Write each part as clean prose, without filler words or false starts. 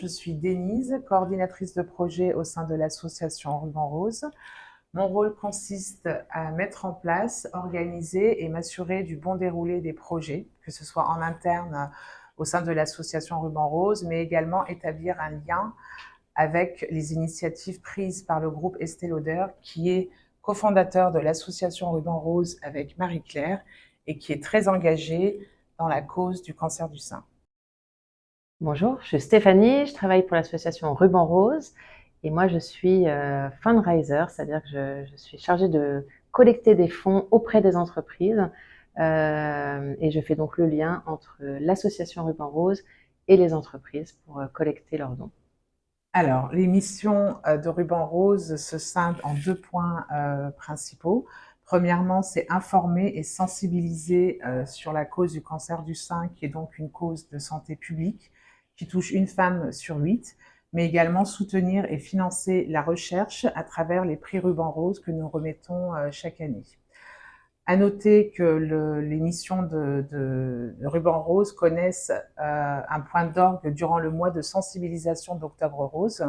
Je suis Denise, coordinatrice de projet au sein de l'association Ruban Rose. Mon rôle consiste à mettre en place, organiser et m'assurer du bon déroulé des projets, que ce soit en interne au sein de l'association Ruban Rose, mais également établir un lien avec les initiatives prises par le groupe Estée Lauder, qui est cofondateur de l'association Ruban Rose avec Marie-Claire et qui est très engagé dans la cause du cancer du sein. Bonjour, je suis Stéphanie, je travaille pour l'association Ruban Rose et moi je suis fundraiser, c'est-à-dire que je suis chargée de collecter des fonds auprès des entreprises et je fais donc le lien entre l'association Ruban Rose et les entreprises pour collecter leurs dons. Alors, les missions de Ruban Rose se scindent en deux points principaux. Premièrement, c'est informer et sensibiliser sur la cause du cancer du sein, qui est donc une cause de santé publique, qui touche une femme sur 8, mais également soutenir et financer la recherche à travers les prix Ruban Rose que nous remettons chaque année. À noter que les missions de Ruban Rose connaissent un point d'orgue durant le mois de sensibilisation d'Octobre Rose.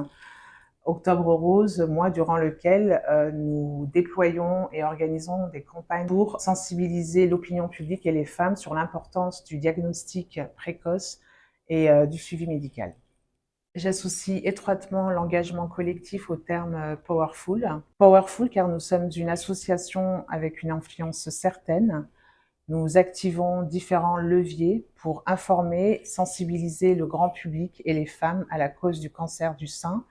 Octobre Rose, mois durant lequel nous déployons et organisons des campagnes pour sensibiliser l'opinion publique et les femmes sur l'importance du diagnostic précoce et du suivi médical. J'associe étroitement l'engagement collectif au terme powerful. Powerful car nous sommes une association avec une influence certaine. Nous activons différents leviers pour informer, sensibiliser le grand public et les femmes à la cause du cancer du sein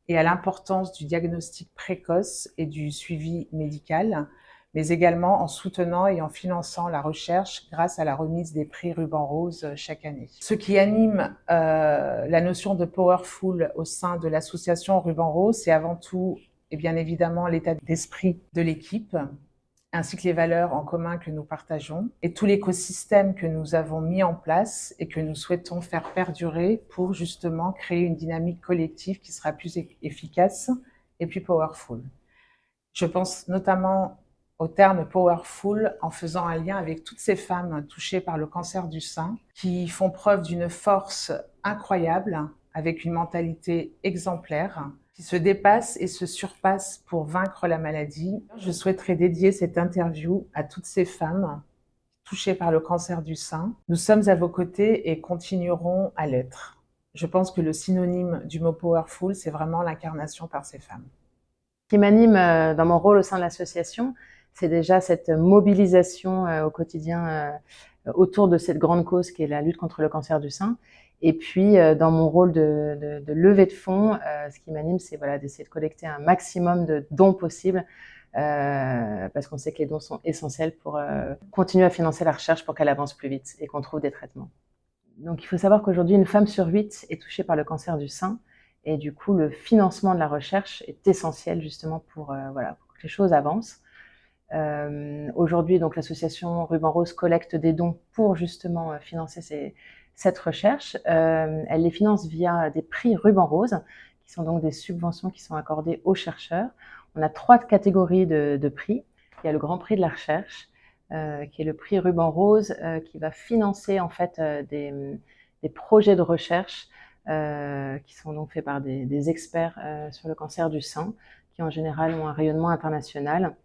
et à l'importance du diagnostic précoce et du suivi médical, mais également en soutenant et en finançant la recherche grâce à la remise des prix Ruban Rose chaque année. Ce qui anime la notion de powerful au sein de l'association Ruban Rose, c'est avant tout et bien évidemment l'état d'esprit de l'équipe, ainsi que les valeurs en commun que nous partageons et tout l'écosystème que nous avons mis en place et que nous souhaitons faire perdurer pour justement créer une dynamique collective qui sera plus efficace et plus powerful. Je pense notamment au terme powerful en faisant un lien avec toutes ces femmes touchées par le cancer du sein qui font preuve d'une force incroyable avec une mentalité exemplaire qui se dépasse et se surpasse pour vaincre la maladie. Je souhaiterais dédier cette interview à toutes ces femmes touchées par le cancer du sein. Nous sommes à vos côtés et continuerons à l'être. Je pense que le synonyme du mot powerful, c'est vraiment l'incarnation par ces femmes. Ce qui m'anime dans mon rôle au sein de l'association, c'est déjà cette mobilisation au quotidien autour de cette grande cause qui est la lutte contre le cancer du sein. Et puis, dans mon rôle de levée de fonds, ce qui m'anime, c'est voilà, d'essayer de collecter un maximum de dons possibles parce qu'on sait que les dons sont essentiels pour continuer à financer la recherche pour qu'elle avance plus vite et qu'on trouve des traitements. Donc, il faut savoir qu'aujourd'hui, une femme sur 8 est touchée par le cancer du sein. Et du coup, le financement de la recherche est essentiel justement pour, voilà, pour que les choses avancent. Aujourd'hui, donc, l'association Ruban Rose collecte des dons pour justement financer cette recherche. Elle les finance via des prix Ruban Rose, qui sont donc des subventions qui sont accordées aux chercheurs. On a 3 catégories de prix. Il y a le Grand Prix de la recherche, qui est le prix Ruban Rose, qui va financer en fait des projets de recherche qui sont donc faits par des experts sur le cancer du sein, qui en général ont un rayonnement international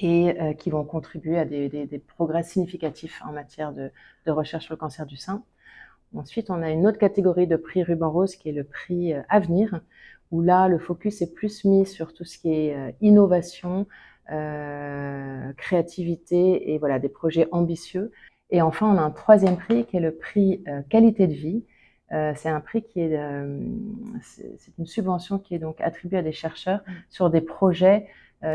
et qui vont contribuer à des progrès significatifs en matière de recherche sur le cancer du sein. Ensuite, on a une autre catégorie de prix Ruban Rose qui est le prix Avenir, où là, le focus est plus mis sur tout ce qui est innovation, créativité et voilà, des projets ambitieux. Et enfin, on a un 3e prix qui est le prix Qualité de vie. C'est un prix qui est, c'est une subvention qui est donc attribuée à des chercheurs sur des projets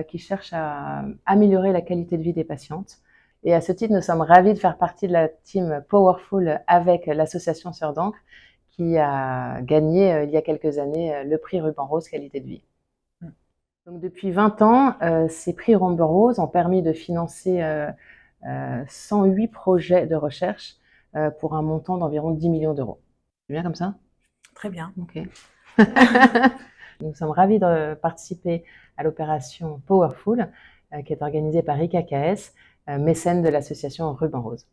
qui cherchent à améliorer la qualité de vie des patientes. Et à ce titre, nous sommes ravis de faire partie de la team Powerful avec l'association Sœurs d'encre qui a gagné il y a quelques années le prix Ruban Rose Qualité de vie. Donc depuis 20 ans, ces prix Ruban Rose ont permis de financer 108 projets de recherche pour un montant d'environ 10 millions d'euros. C'est bien comme ça? Très bien. Ok. Nous sommes ravis de participer à l'opération Powerful qui est organisée par IKKS, mécène de l'association Ruban Rose.